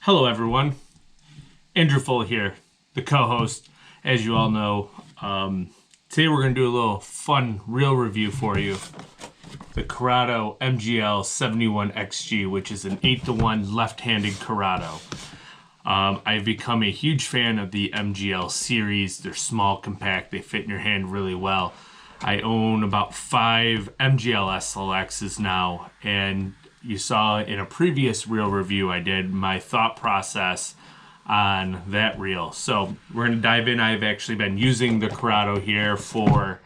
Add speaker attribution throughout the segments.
Speaker 1: Hello everyone, Andrew Full here, the co-host, as you all know. Today we're going to do a little fun reel review for you. The Curado MGL 71XG, which is an 8-to-1 left-handed Curado. I've become a huge fan of the MGL series. They're small, compact, they fit in your hand really well. I own about 5 MGL SLXs now, and you saw in a previous reel review I did my thought process on that reel. So we're going to dive in. I've actually been using the Curado here for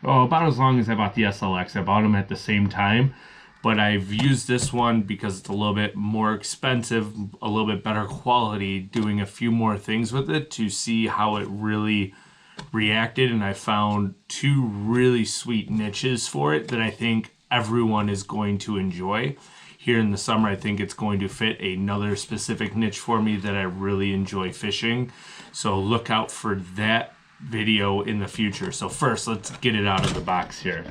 Speaker 1: about as long as I bought the SLX. I bought them at the same time, but I've used this one because it's a little bit more expensive, a little bit better quality, doing a few more things with it to see how it really reacted, and I found 2 really sweet niches for it that I think everyone is going to enjoy. Here in the summer, I think it's going to fit another specific niche for me that I really enjoy fishing. So look out for that video in the future. So first, let's get it out of the box here.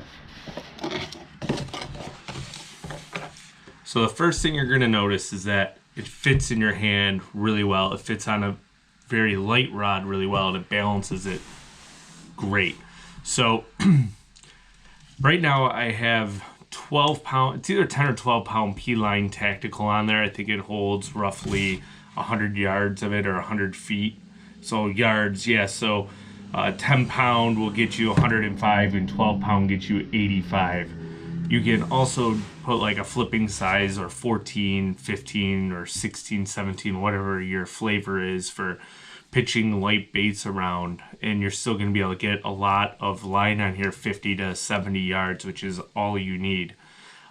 Speaker 1: So the first thing you're going to notice is that it fits in your hand really well. It fits on a very light rod really well, and it balances it great. So right now I have 12 pound, it's either 10 or 12 pound P-line tactical on there. I think it holds roughly 100 yards of it, or 100 feet. So yards, yeah, so 10 pound will get you 105 and 12 pound gets you 85. You can also put like a flipping size, or 14, 15, or 16, 17, whatever your flavor is for pitching light baits around, and you're still going to be able to get a lot of line on here, 50 to 70 yards, which is all you need.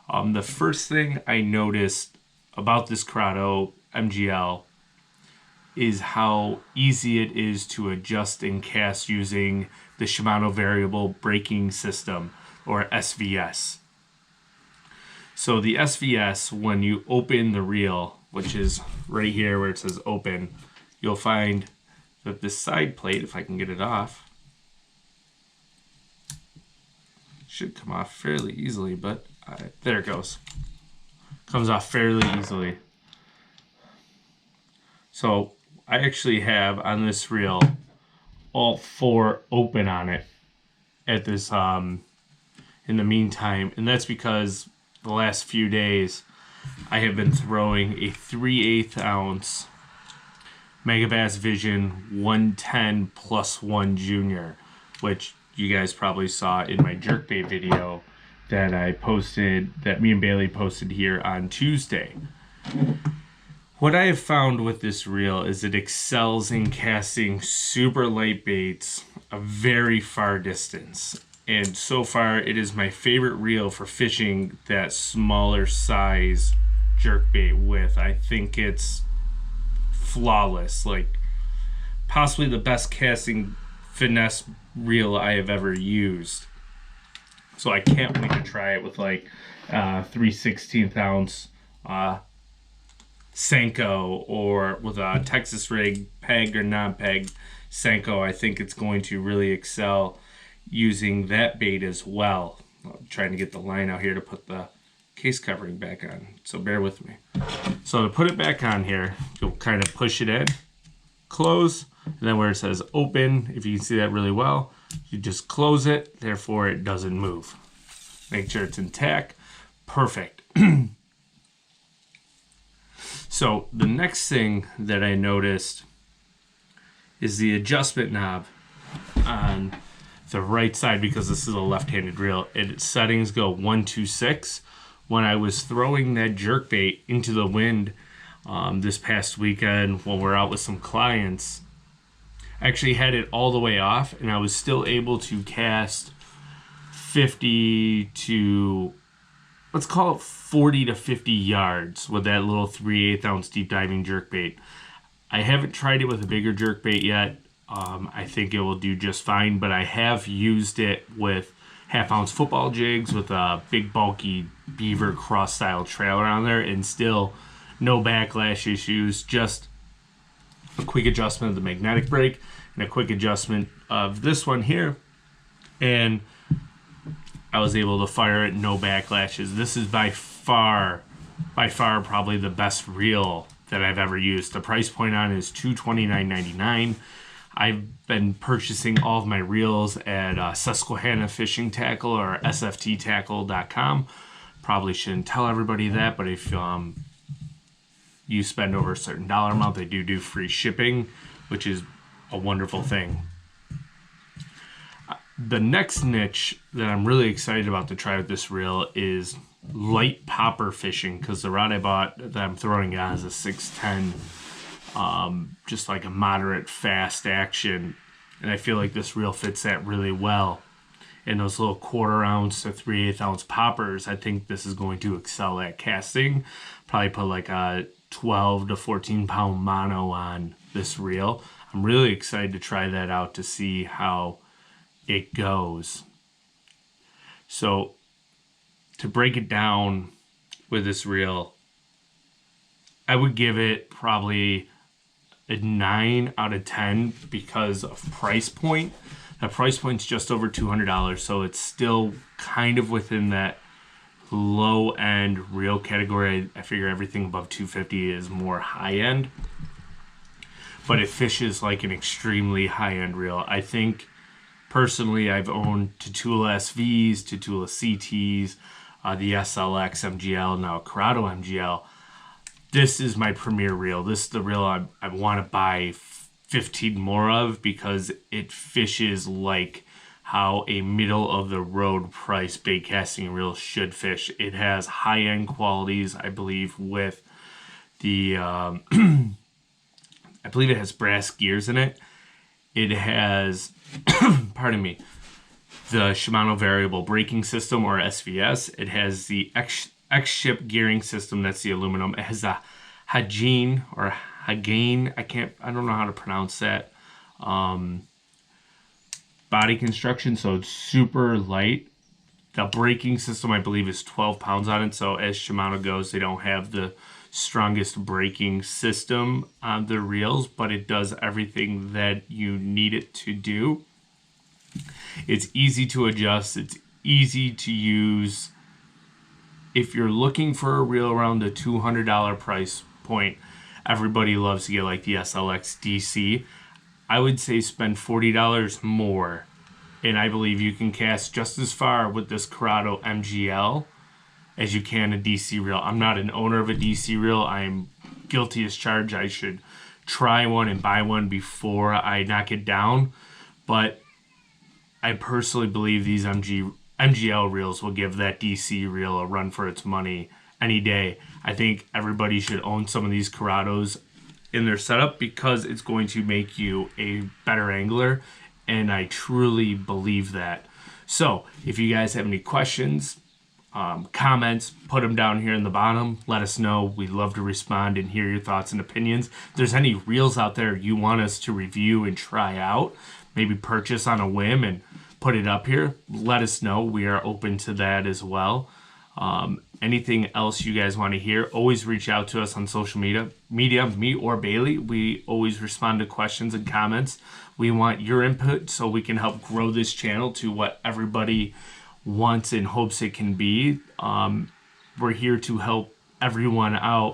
Speaker 1: The first thing I noticed about this Curado MGL is how easy it is to adjust and cast using the Shimano Variable Braking System, or SVS. So the SVS, when you open the reel, which is right here where it says open, you'll find that this side plate, if I can get it off, should come off fairly easily, but there it goes. Comes off fairly easily. So I actually have on this reel all 4 open on it at this in the meantime, and that's because the last few days I have been throwing a 3/8 ounce Megabass Vision 110 +1 Junior, which you guys probably saw in my jerkbait video that I posted, that me and Bailey posted here on Tuesday. What I have found with this reel is it excels in casting super light baits a very far distance. And so far, it is my favorite reel for fishing that smaller size jerkbait with. I think it's flawless, like possibly the best casting finesse reel I have ever used. So I can't wait to try it with like 3/16 ounce Senko, or with a Texas rig, pegged or non-pegged Senko. I think it's going to really excel using that bait as well. I'm trying to get the line out here to put the case covering back on, so bear with me. So to put it back on here, you'll kind of push it in, close, and then where it says open, if you can see that really well, you just close it, therefore it doesn't move. Make sure it's intact. Perfect. So the next thing that I noticed is the adjustment knob on the right side, because this is a left-handed reel. Its settings go 1, 2, 6. When I was throwing that jerkbait into the wind this past weekend when we're out with some clients, I actually had it all the way off, and I was still able to cast 50 to, let's call it 40 to 50 yards with that little 3/8 ounce deep diving jerkbait. I haven't tried it with a bigger jerkbait yet. I think it will do just fine, but I have used it with 1/2 ounce football jigs with a big bulky beaver cross style trailer on there, and still no backlash issues, just a quick adjustment of the magnetic brake and a quick adjustment of this one here, and I was able to fire it, no backlashes. This is by far probably the best reel that I've ever used. The price point on it is $229.99. I've been purchasing all of my reels at Susquehanna Fishing Tackle or sfttackle.com. Probably shouldn't tell everybody that, but if you spend over a certain dollar amount, they do free shipping, which is a wonderful thing. The next niche that I'm really excited about to try with this reel is light popper fishing, because the rod I bought that I'm throwing it on is a 610, just like a moderate fast action, and I feel like this reel fits that really well. And those little 1/4 ounce to 3/8 ounce poppers, I think this is going to excel at casting. Probably put like a 12 to 14 pound mono on this reel. I'm really excited to try that out to see how it goes. So to break it down with this reel, I would give it probably a 9 out of 10 because of price point. The price point's just over $200, so it's still kind of within that low end reel category. I figure everything above $250 is more high end, but it fishes like an extremely high end reel. I think personally, I've owned Tatula SVs, Tatula CTs, the SLX MGL, now Curado MGL. This is my premier reel. This is the reel I want to buy 15 more of because it fishes like how a middle of the road price bait casting reel should fish. It has high end qualities, I believe, with the I believe it has brass gears in it. It has pardon me, the Shimano variable braking system, or SVS. It has the X-ship gearing system, that's the aluminum. It has a Hagane or Hagane, I don't know how to pronounce that, body construction, so it's super light. The braking system, I believe, is 12 pounds on it, so as Shimano goes, they don't have the strongest braking system on the reels, but it does everything that you need it to do. It's easy to adjust, it's easy to use. If you're looking for a reel around the $200 price point, everybody loves to get like the SLX DC. I would say spend $40 more, and I believe you can cast just as far with this Curado MGL as you can a DC reel. I'm not an owner of a DC reel. I'm guilty as charged. I should try one and buy one before I knock it down. But I personally believe these MGL reels will give that DC reel a run for its money any day. I think everybody should own some of these Curados in their setup because it's going to make you a better angler, and I truly believe that. So if you guys have any questions, comments, put them down here in the bottom. Let us know. We'd love to respond and hear your thoughts and opinions. If there's any reels out there you want us to review and try out, maybe purchase on a whim and put it up here, let us know. We are open to that as well. Anything else you guys want to hear, always reach out to us on social media, me or Bailey. We always respond to questions and comments. We want your input so we can help grow this channel to what everybody wants and hopes it can be. We're here to help everyone out